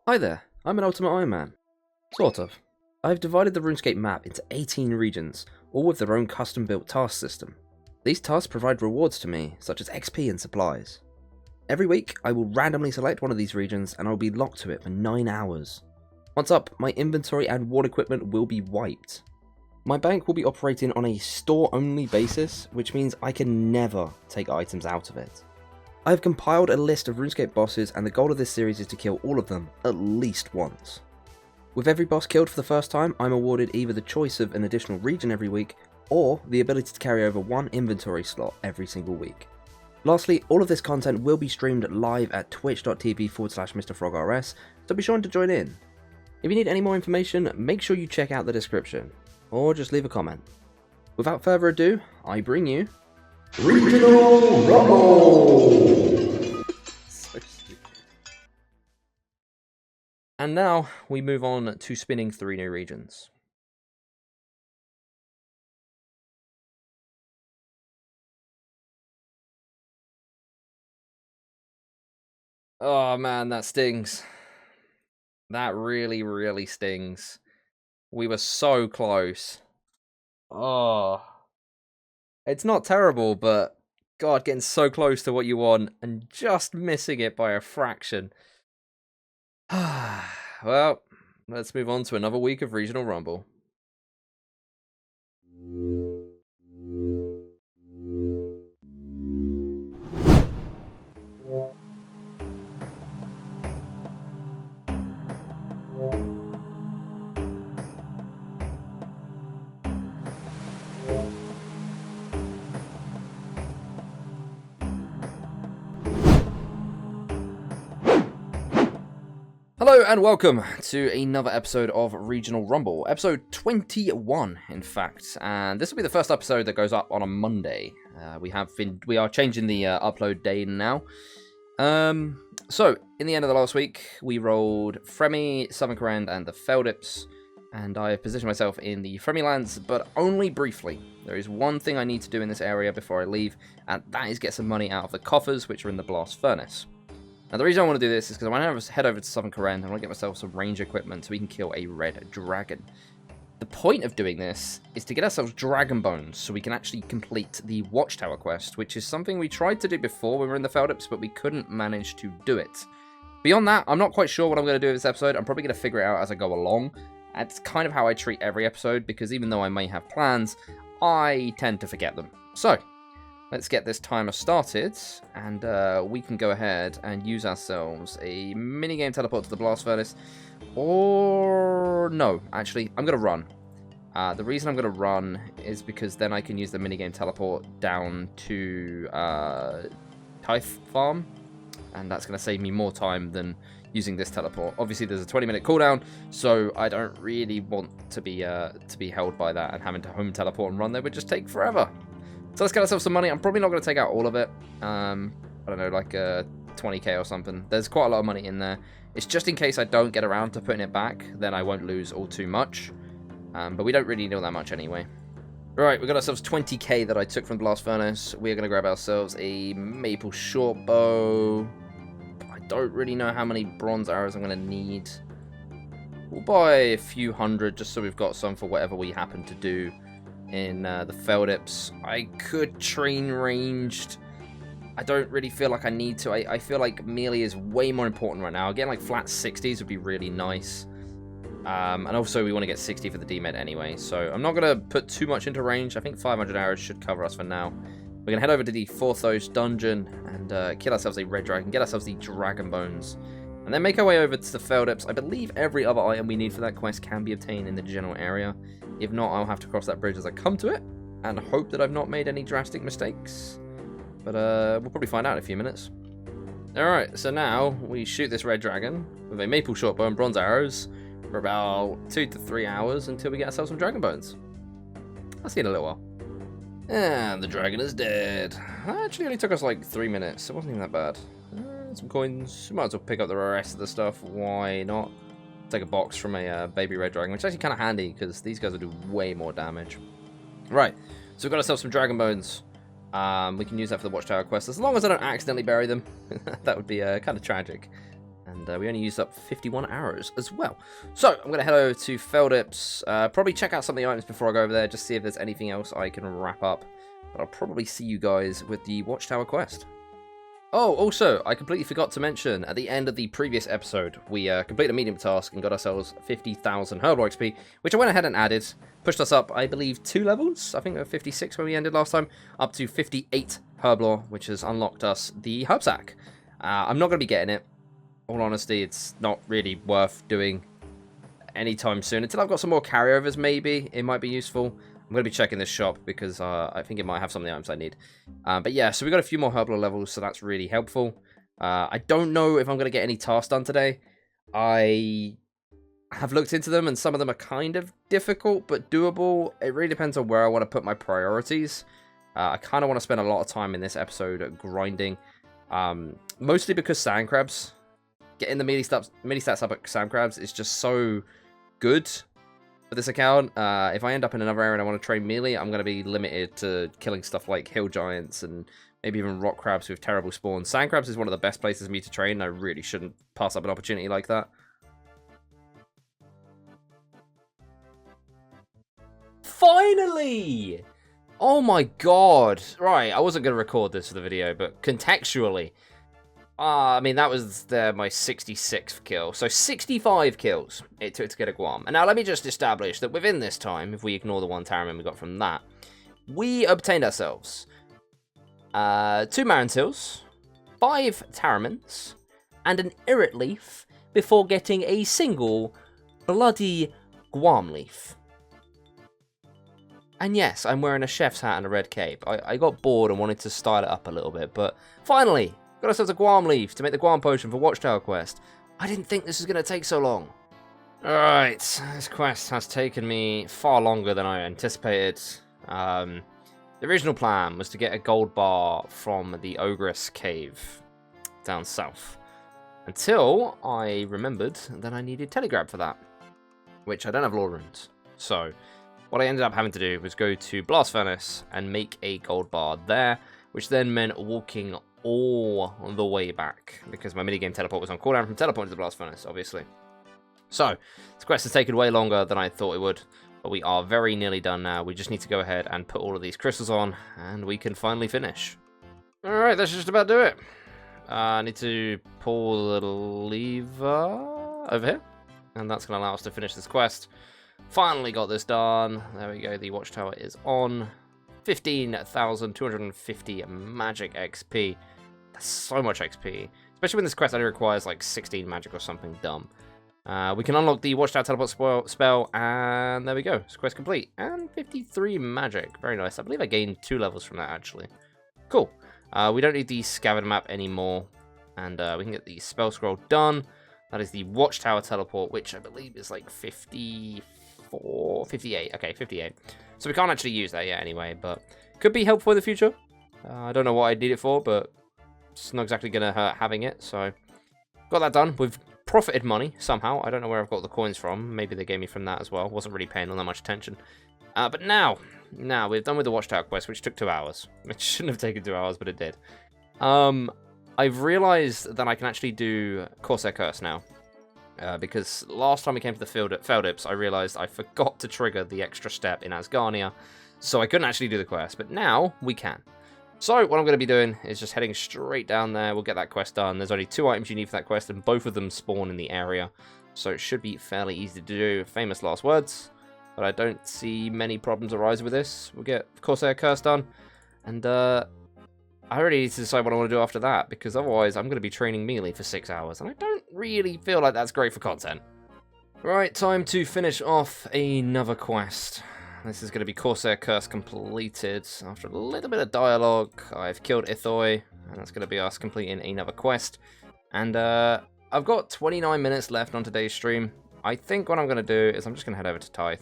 Hi there, I'm an Ultimate Iron Man. Sort of. I've divided the Runescape map into 18 regions, all with their own custom-built task system. These tasks provide rewards to me, such as XP and supplies. Every week, I will randomly select one of these regions and I'll be locked to it for 9 hours. Once up, my inventory and ward equipment will be wiped. My bank will be operating on a store-only basis, which means I can never take items out of it. I have compiled a list of RuneScape bosses, and the goal of this series is to kill all of them at least once. With every boss killed for the first time, I'm awarded either the choice of an additional region every week, or the ability to carry over one inventory slot every single week. Lastly, all of this content will be streamed live at twitch.tv/MrFrogRS, so be sure to join in. If you need any more information, make sure you check out the description, or just leave a comment. Without further ado, I bring you Regional Rumble! So stupid. And now we move on to spinning 3 new regions. Oh man, that stings. That really, really stings. We were so close. Oh. It's not terrible, but God, getting so close to what you want and just missing it by a fraction. Well, let's move on to another week of Regional Rumble. Hello and welcome to another episode of Regional Rumble, episode 21 in fact, and this will be the first episode that goes up on a Monday. We are changing the upload day now. So in the end of the last week, we rolled Fremi, Southern Corrend, and the Feldips, and I have positioned myself in the Fremi lands, but only briefly. There is one thing I need to do in this area before I leave, and that is get some money out of the coffers, which are in the Blast Furnace. Now, the reason I want to do this is because I want to head over to Southern Corrend. I want to get myself some range equipment so we can kill a red dragon. The point of doing this is to get ourselves dragon bones so we can actually complete the Watchtower Quest, which is something we tried to do before when we were in the Feldips, but we couldn't manage to do it. Beyond that, I'm not quite sure what I'm going to do with this episode. I'm probably going to figure it out as I go along. That's kind of how I treat every episode, because even though I may have plans, I tend to forget them. So, let's get this timer started, and we can go ahead and use ourselves a minigame teleport to the Blast Furnace. Or no, actually, I'm going to run. The reason I'm going to run is because then I can use the minigame teleport down to Tithe Farm, and that's going to save me more time than using this teleport. Obviously, there's a 20-minute cooldown, so I don't really want to be held by that, and having to home teleport and run there would just take forever. So let's get ourselves some money. I'm probably not going to take out all of it. I don't know, like 20k or something. There's quite a lot of money in there. It's just in case I don't get around to putting it back, then I won't lose all too much. But we don't really need all that much anyway. Right, we got ourselves 20k that I took from Blast Furnace. We're going to grab ourselves a maple short bow. I don't really know how many bronze arrows I'm going to need. We'll buy a few hundred just so we've got some for whatever we happen to do in the Feldips. I could train ranged. I don't really feel like I need to. I feel like melee is way more important right now. Getting like flat 60s would be really nice. And also we want to get 60 for the D-Med anyway. So I'm not going to put too much into range. I think 500 arrows should cover us for now. We're going to head over to the Forthos dungeon and kill ourselves a red dragon. Get ourselves the dragon bones. And then make our way over to the Feldips. I believe every other item we need for that quest can be obtained in the general area. If not, I'll have to cross that bridge as I come to it, and hope that I've not made any drastic mistakes. But we'll probably find out in a few minutes. Alright, so now we shoot this red dragon with a maple shortbow and bronze arrows for about 2 to 3 hours until we get ourselves some dragon bones. I'll see you in a little while. And the dragon is dead. That actually only took us like 3 minutes. It wasn't even that bad. Some coins. Might as well pick up the rest of the stuff. Why not? Take a box from a baby red dragon, which is actually kind of handy because these guys will do way more damage. Right, so we've got ourselves some dragon bones. We can use that for the Watchtower Quest as long as I don't accidentally bury them. That would be kind of tragic. And and we only used up 51 arrows as well. So I'm going to head over to Feldips, probably check out some of the items before I go over there, just see if there's anything else I can wrap up. But I'll probably see you guys with the Watchtower Quest. Oh, also, I completely forgot to mention, at the end of the previous episode, we completed a medium task and got ourselves 50,000 Herbal XP, which I went ahead and added, pushed us up, I believe, 2 levels. I think we were 56 when we ended last time, up to 58 Herblore, which has unlocked us the Herb Sack. I'm not going to be getting it. All honesty, it's not really worth doing anytime soon. Until I've got some more carryovers, maybe, it might be useful. I'm going to be checking this shop because I think it might have some of the items I need. But yeah, so we got a few more Herblore levels, so that's really helpful. I don't know if I'm going to get any tasks done today. I have looked into them, and some of them are kind of difficult, but doable. It really depends on where I want to put my priorities. I kind of want to spend a lot of time in this episode grinding. Mostly because sand crabs, getting the melee stats up at sand crabs is just so good. For this account, if I end up in another area and I want to train melee, I'm going to be limited to killing stuff like hill giants and maybe even rock crabs with terrible spawns. Sand crabs is one of the best places for me to train, and I really shouldn't pass up an opportunity like that. Finally! Oh my god! Right, I wasn't going to record this for the video, but contextually, I mean, that was my 66th kill. So 65 kills it took to get a Guam. And now let me just establish that within this time, if we ignore the 1 Tarraman we got from that, we obtained ourselves 2 Marantils, 5 Tarramans, and an Irrit leaf before getting a single bloody Guam leaf. And yes, I'm wearing a chef's hat and a red cape. I got bored and wanted to style it up a little bit, but finally, got ourselves a Guam leaf to make the Guam potion for Watchtower Quest. I didn't think this was going to take so long. Alright, this quest has taken me far longer than I anticipated. The original plan was to get a gold bar from the Ogress cave down south. Until I remembered that I needed Telegrab for that, which I don't have lore runes. So what I ended up having to do was go to Blast Furnace and make a gold bar there, which then meant walking all the way back, because my minigame teleport was on cooldown from teleport to the Blast Furnace, obviously. So, this quest has taken way longer than I thought it would, but we are very nearly done now. We just need to go ahead and put all of these crystals on, and we can finally finish. Alright, that's just about do it. I need to pull the lever over here, and that's going to allow us to finish this quest. Finally got this done. There we go, the Watchtower is on. 15,250 magic XP. That's so much XP. Especially when this quest only requires like 16 magic or something dumb. We can unlock the Watchtower teleport spell, and there we go. This quest complete. And 53 magic. Very nice. I believe I gained 2 levels from that, actually. Cool. We don't need the scavenger map anymore. And we can get the spell scroll done. That is the Watchtower teleport, which I believe is like 54, 58. Okay, 58. So we can't actually use that yet anyway, but could be helpful in the future. I don't know what I'd need it for, but it's not exactly going to hurt having it. So got that done. We've profited money somehow. I don't know where I've got the coins from. Maybe they gave me from that as well. Wasn't really paying all that much attention. But now we're done with the Watchtower Quest, which took 2 hours. Which shouldn't have taken 2 hours, but it did. I've realized that I can actually do Corsair Curse now. Because last time we came to the Feldips, I realized I forgot to trigger the extra step in Asgarnia, so I couldn't actually do the quest, but now we can. So what I'm going to be doing is just heading straight down there. We'll get that quest done. There's only 2 items you need for that quest, and both of them spawn in the area, so it should be fairly easy to do. Famous last words, but I don't see many problems arise with this. We'll get Corsair Curse done, and I already need to decide what I want to do after that, because otherwise I'm going to be training melee for 6 hours, and I don't really feel like that's great for content. Right, time to finish off another quest. This is going to be Corsair Curse completed. After a little bit of dialogue, I've killed Ithoi, and that's going to be us completing another quest. And I've got 29 minutes left on today's stream. I think what I'm going to do is I'm just going to head over to Tithe,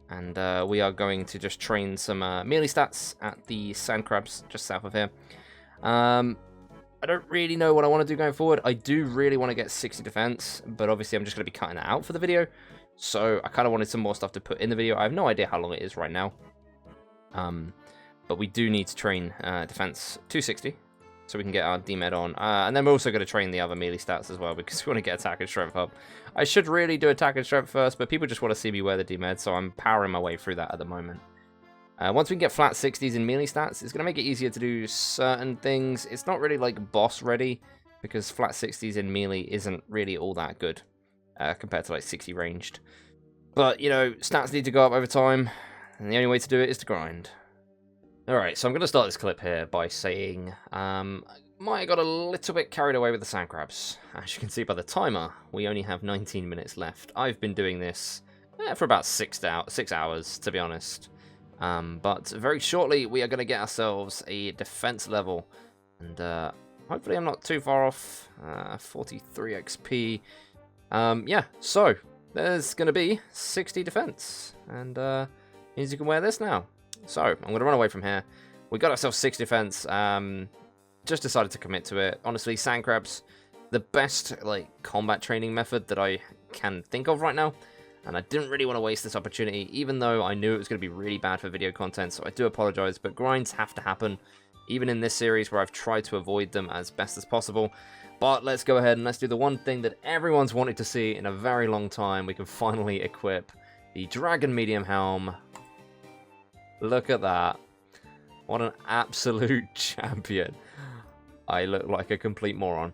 and we are going to just train some melee stats at the sand crabs just south of here. I don't really know what I want to do going forward. I do really want to get 60 defense, but obviously I'm just going to be cutting that out for the video. So I kind of wanted some more stuff to put in the video. I have no idea how long it is right now. But we do need to train defense 260. so we can get our DMed on. And then we're also going to train the other melee stats as well, because we want to get attack and strength up. I should really do attack and strength first, but people just want to see me wear the DMed, so I'm powering my way through that at the moment. Once we can get flat 60s in melee stats, it's going to make it easier to do certain things. It's not really like boss ready, because flat 60s in melee isn't really all that good compared to like 60 ranged. But, you know, stats need to go up over time, and the only way to do it is to grind. Alright, so I'm going to start this clip here by saying, might have got a little bit carried away with the sand crabs. As you can see by the timer, we only have 19 minutes left. I've been doing this for about 6 hours, to be honest. But very shortly, we are going to get ourselves a defense level. And hopefully I'm not too far off. 43 XP. Yeah, so there's going to be 60 defense. And means you can wear this now. So I'm going to run away from here. We got ourselves 6 defense. Just decided to commit to it. Honestly, sand crabs, the best like combat training method that I can think of right now. And I didn't really want to waste this opportunity, even though I knew it was going to be really bad for video content, so I do apologize, but grinds have to happen, even in this series where I've tried to avoid them as best as possible. But let's go ahead and let's do the one thing that everyone's wanted to see in a very long time. We can finally equip the Dragon Medium Helm. Look at that. What an absolute champion. I look like a complete moron.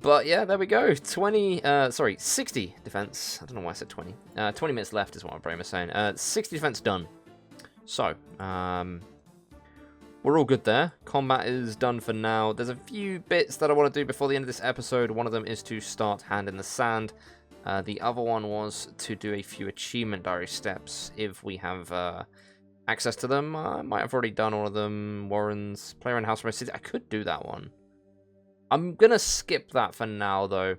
But yeah, there we go. 60 defense. I don't know why I said 20. 20 minutes left is what my brain was saying. 60 defense done. So, we're all good there. Combat is done for now. There's a few bits that I want to do before the end of this episode. One of them is to start Hand in the Sand. The other one was to do a few achievement diary steps if we have access to them. I might have already done all of them. Warren's Player in House for My City. I could do that one. I'm going to skip that for now, though,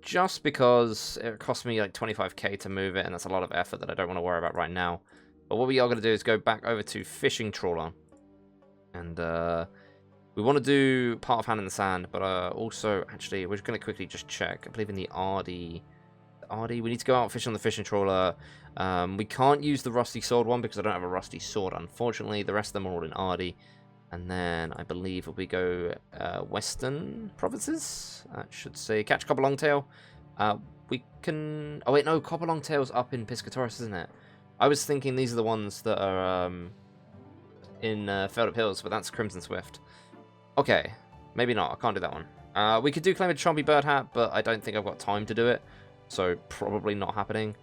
just because it cost me like 25k to move it, and that's a lot of effort that I don't want to worry about right now. But what we are going to do is go back over to Fishing Trawler, and we want to do part of Hand in the Sand, but also, actually, we're just going to quickly just check. I believe in the RD, we need to go out fish on the Fishing Trawler. We can't use the Rusty Sword one because I don't have a Rusty Sword, unfortunately. The rest of them are all in RD. And then I believe we go Western Provinces. That should say catch a Copper Longtail. We can. Oh wait, no, Copper Longtail's up in Piscatoris, isn't it? I was thinking these are the ones that are in Felled Up Hills, but that's Crimson Swift. Okay, maybe not. I can't do that one. We could do Claim a Chompy Bird Hat, but I don't think I've got time to do it, so probably not happening.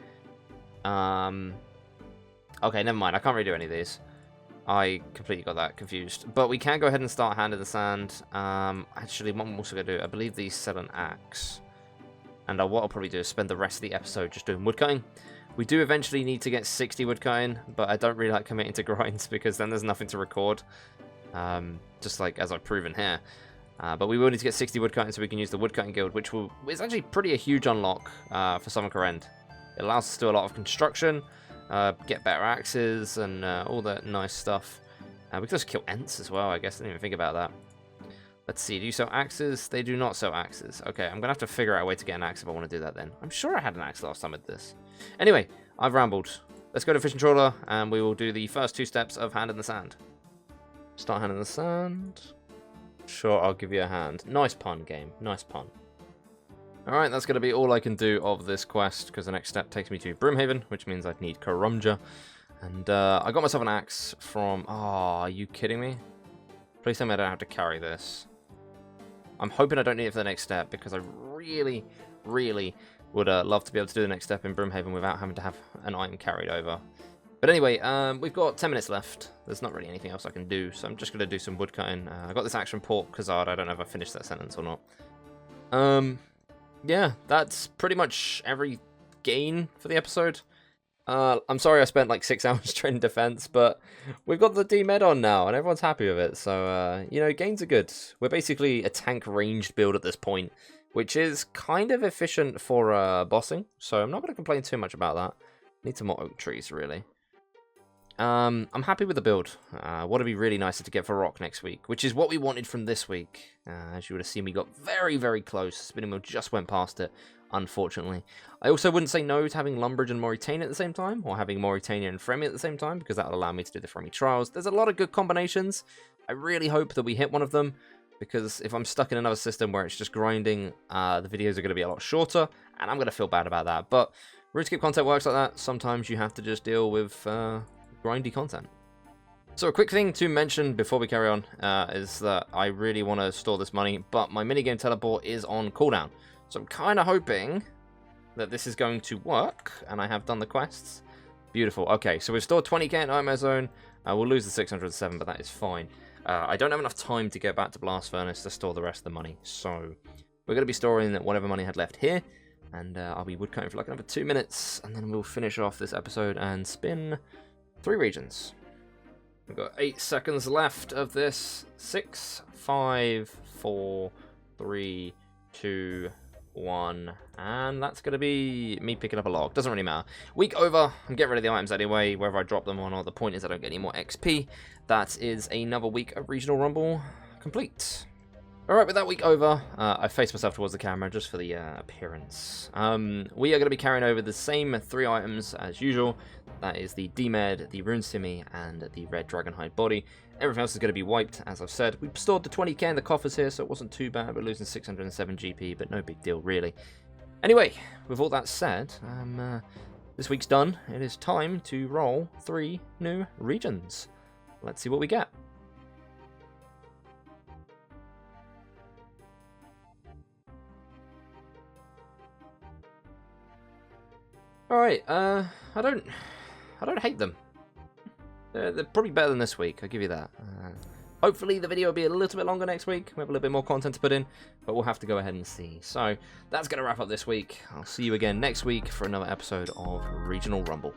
Okay, never mind. I can't really do any of these. I completely got that confused. But we can go ahead and start Hand in the Sand. Actually, what I'm also going to do, I believe these sell an axe. And what I'll probably do is spend the rest of the episode just doing woodcutting. We do eventually need to get 60 woodcutting, but I don't really like committing to grinds because then there's nothing to record. Just like as I've proven here. But we will need to get 60 woodcutting so we can use the woodcutting guild, which is actually pretty a huge unlock for Southern Corrend. It allows us to do a lot of construction. Get better axes and all that nice stuff. We can just kill Ents as well, I guess. I didn't even think about that. Let's see, do you sell axes? They do not sell axes. Okay, I'm going to have to figure out a way to get an axe if I want to do that then. I'm sure I had an axe last time with this. Anyway, I've rambled. Let's go to Fishing Trawler and we will do the first 2 steps of Hand in the Sand. Start Hand in the Sand. Sure, I'll give you a hand. Nice pun, game. Nice pun. Alright, that's going to be all I can do of this quest, because the next step takes me to Broomhaven, which means I'd need Karumja. And I got myself an axe from... Oh, are you kidding me? Please tell me I don't have to carry this. I'm hoping I don't need it for the next step, because I really, really would love to be able to do the next step in Broomhaven without having to have an item carried over. But anyway, we've got 10 minutes left. There's not really anything else I can do, so I'm just going to do some woodcutting. I got this axe from Port Khazard. I don't know if I finished that sentence or not. Yeah, that's pretty much every gain for the episode. I'm sorry I spent like 6 hours training defense, but we've got the D-Med on now, and everyone's happy with it. So, you know, gains are good. We're basically a tank ranged build at this point, which is kind of efficient for bossing. So I'm not going to complain too much about that. Need some more oak trees, really. I'm happy with the build. What would be really nice to get for Rock next week, which is what we wanted from this week. As you would have seen, we got very, very close. Spinning Wheel just went past it, unfortunately. I also wouldn't say no to having Lumbridge and Mauritania at the same time, or having Mauritania and Fremi at the same time, because that will allow me to do the Fremi trials. There's a lot of good combinations. I really hope that we hit one of them, because if I'm stuck in another system where it's just grinding, the videos are going to be a lot shorter, and I'm going to feel bad about that. But RuneScape content works like that. Sometimes you have to just deal with grindy content. So a quick thing to mention before we carry on is that I really want to store this money, but my minigame teleport is on cooldown. So I'm kind of hoping that this is going to work, and I have done the quests. Beautiful. Okay, so we've stored 20k in Nightmare Zone. We'll lose the 607, but that is fine. I don't have enough time to get back to Blast Furnace to store the rest of the money, so we're going to be storing whatever money I had left here, and I'll be woodcutting for like another 2 minutes, and then we'll finish off this episode and spin 3 regions. We've got 8 seconds left of this. 6, 5, 4, 3, 2, 1, and that's going to be me picking up a log. Doesn't really matter. Week over. I'm getting rid of the items anyway, whether I drop them or not. The point is I don't get any more XP. That is another week of Regional Rumble complete. Alright, with that week over, I faced myself towards the camera just for the appearance. We are going to be carrying over the same 3 items as usual. That is the D-Med, the Rune Simi, and the Red Dragonhide Body. Everything else is going to be wiped, as I've said. We stored the 20k in the coffers here, so it wasn't too bad. We're losing 607 GP, but no big deal, really. Anyway, with all that said, this week's done. It is time to roll 3 new regions. Let's see what we get. Alright, I don't hate them. They're probably better than this week, I'll give you that. Hopefully the video will be a little bit longer next week. We have a little bit more content to put in, but we'll have to go ahead and see. So, that's going to wrap up this week. I'll see you again next week for another episode of Regional Rumble.